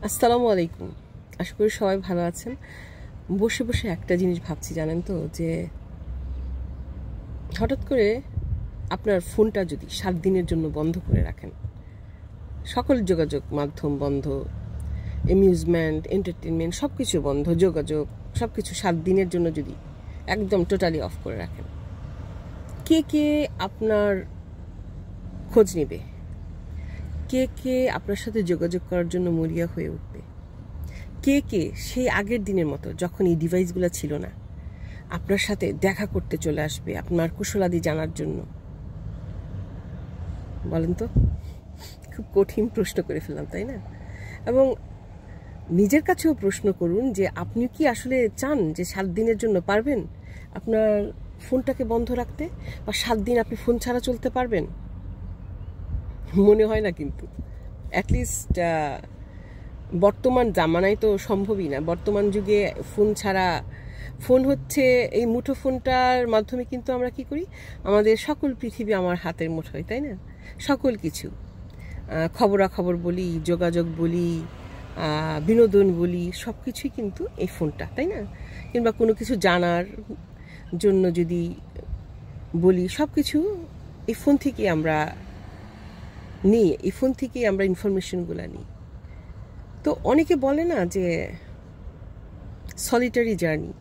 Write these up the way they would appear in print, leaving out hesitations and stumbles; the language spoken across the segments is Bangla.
আসসালামু আলাইকুম। আশা করি সবাই ভালো আছেন। বসে বসে একটা জিনিস ভাবছি, জানেন তো, যে হঠাৎ করে আপনার ফোনটা যদি 7 দিনের জন্য বন্ধ করে রাখেন, সকল যোগাযোগ মাধ্যম বন্ধ, অ্যামিউজমেন্ট, এন্টারটেনমেন্ট সব কিছু বন্ধ, যোগাযোগ সব কিছু 7 দিনের জন্য যদি একদম টোটালি অফ করে রাখেন, কে কে আপনার খোঁজ নেবে? কে কে আপনার সাথে যোগাযোগ করার জন্য মরিয়া হয়ে উঠবে? কে কে সেই আগের দিনের মতো, যখন এই ডিভাইসগুলো ছিল না, আপনার সাথে দেখা করতে চলে আসবে আপনার কুশলাদি জানার জন্য? বলেন তো, খুব কঠিন প্রশ্ন করে ফেললাম, তাই না? এবং নিজের কাছেও প্রশ্ন করুন যে আপনি কি আসলে চান যে 7 দিনের জন্য পারবেন আপনার ফোনটাকে বন্ধ রাখতে, বা 7 দিন আপনি ফোন ছাড়া চলতে পারবেন? মনে হয় না কিন্তু। অ্যাটলিস্ট বর্তমান জামানায় তো সম্ভবই না। বর্তমান যুগে ফোন ছাড়া, ফোন হচ্ছে এই মুঠো ফোনটার মাধ্যমে কিন্তু আমরা কি করি, আমাদের সকল পৃথিবী আমার হাতের মুঠোয়, তাই না? সকল কিছু, খবরাখবর বলি, যোগাযোগ বলি, বিনোদন বলি, সব কিছুই কিন্তু এই ফোনটা, তাই না? কিংবা কোনো কিছু জানার জন্য যদি বলি, সব কিছু এই ফোন থেকে আমরা নিই, এই ফোন থেকেই আমরা ইনফরমেশনগুলো নিই। তো অনেকে বলে না যে সলিটারি জার্নি,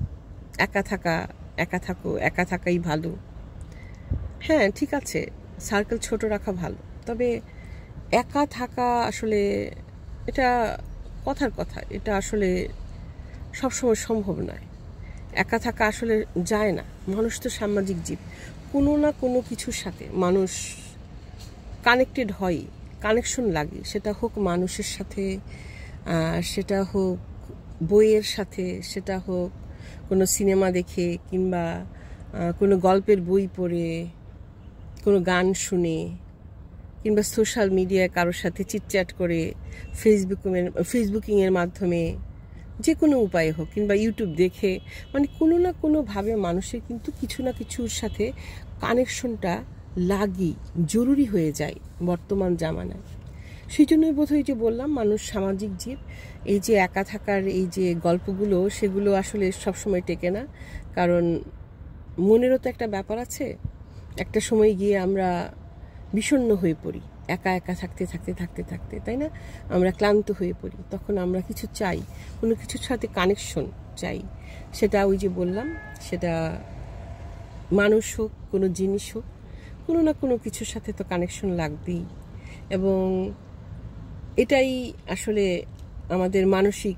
একা থাকা, একা থাকো, একা থাকাই ভালো। হ্যাঁ, ঠিক আছে, সার্কেল ছোট রাখা ভালো, তবে একা থাকা আসলে এটা কথার কথা, এটা আসলে সবসময় সম্ভব নয়। একা থাকা আসলে যায় না। মানুষ তো সামাজিক জীব, কোনো না কোনো কিছুর সাথে মানুষ কানেক্টেড হয়, কানেকশন লাগে। সেটা হোক মানুষের সাথে, সেটা হোক বইয়ের সাথে, সেটা হোক কোনো সিনেমা দেখে, কিংবা কোনো গল্পের বই পড়ে, কোনো গান শুনে, কিংবা সোশ্যাল মিডিয়ায় কারোর সাথে চিটচ্যাট করে, ফেসবুকিংয়ের মাধ্যমে, যে কোনো উপায়ে হোক, কিংবা ইউটিউব দেখে, মানে কোনো না কোনোভাবে মানুষের কিন্তু কিছু না কিছুর সাথে কানেকশনটা লাগি, জরুরি হয়ে যায় বর্তমান জামানায়। সেই জন্যই বোধহয় যে বললাম, মানুষ সামাজিক জীব। এই যে একা থাকার এই যে গল্পগুলো, সেগুলো আসলে সবসময় টেকে না, কারণ মনেরও তো একটা ব্যাপার আছে। একটা সময় গিয়ে আমরা বিষণ্ণ হয়ে পড়ি, একা একা থাকতে থাকতে থাকতে থাকতে, তাই না? আমরা ক্লান্ত হয়ে পড়ি, তখন আমরা কিছু চাই, কোনো কিছুর সাথে কানেকশন চাই। সেটা ওই যে বললাম, সেটা মানুষ হোক, কোনো জিনিস হোক, কোনো না কোনো কিছুর সাথে তো কানেকশন লাগবেই। এবং এটাই আসলে আমাদের মানসিক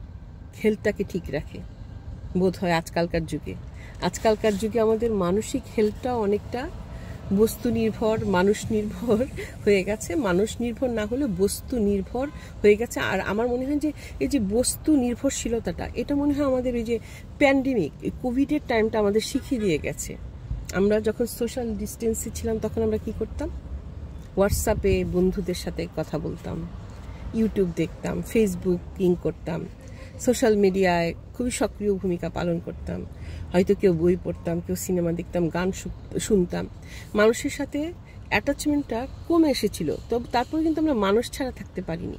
হেলথটাকে ঠিক রাখে বোধ হয় আজকালকার যুগে। আজকালকার যুগে আমাদের মানসিক হেলথটাও অনেকটা বস্তু নির্ভর, মানুষ নির্ভর হয়ে গেছে। মানুষ নির্ভর না হলে বস্তু নির্ভর হয়ে গেছে। আর আমার মনে হয় যে এই যে বস্তু নির্ভরশীলতাটা, এটা মনে হয় আমাদের এই যে প্যান্ডেমিক, এই কোভিডের টাইমটা আমাদের শিখিয়ে দিয়ে গেছে। আমরা যখন সোশ্যাল ডিস্টেন্সে ছিলাম, তখন আমরা কি করতাম? হোয়াটসঅ্যাপে বন্ধুদের সাথে কথা বলতাম, ইউটিউব দেখতাম, ফেসবুকিং করতাম, সোশ্যাল মিডিয়ায় খুবই সক্রিয় ভূমিকা পালন করতাম। হয়তো কেউ বই পড়তাম, কেউ সিনেমা দেখতাম, গান শুনতাম। মানুষের সাথে অ্যাটাচমেন্টটা কমে এসেছিল, তবে তারপরে কিন্তু আমরা মানুষ ছাড়া থাকতে পারিনি।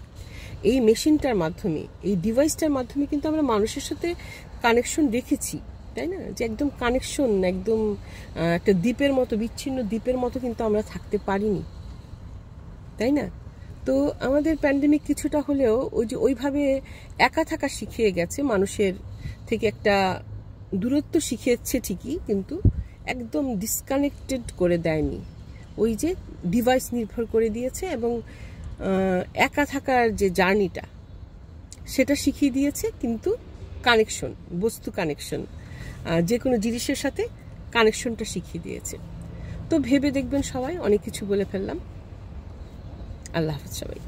এই মেশিনটার মাধ্যমে, এই ডিভাইসটার মাধ্যমে কিন্তু আমরা মানুষের সাথে কানেকশন রেখেছি, তাই না? যে একদম কানেকশন, একদম একটা দ্বীপের মতো, বিচ্ছিন্ন দ্বীপের মতো কিন্তু আমরা থাকতে পারিনি, তাই না? তো আমাদের প্যান্ডেমিক কিছুটা হলেও ওই যে ওইভাবে একা থাকা শিখিয়ে গেছে, মানুষের থেকে একটা দূরত্ব শিখিয়েছে ঠিকই, কিন্তু একদম ডিসকানেক্টেড করে দেয়নি। ওই যে ডিভাইস নির্ভর করে দিয়েছে, এবং একা থাকার যে জার্নিটা, সেটা শিখিয়ে দিয়েছে, কিন্তু কানেকশন, বস্তু কানেকশন, যে কোনো জিনিসের সাথে কানেকশনটা শিখিয়ে দিয়েছে। তো ভেবে দেখবেন সবাই, অনেক কিছু বলে ফেললাম। আল্লাহ হাফেজ সবাই।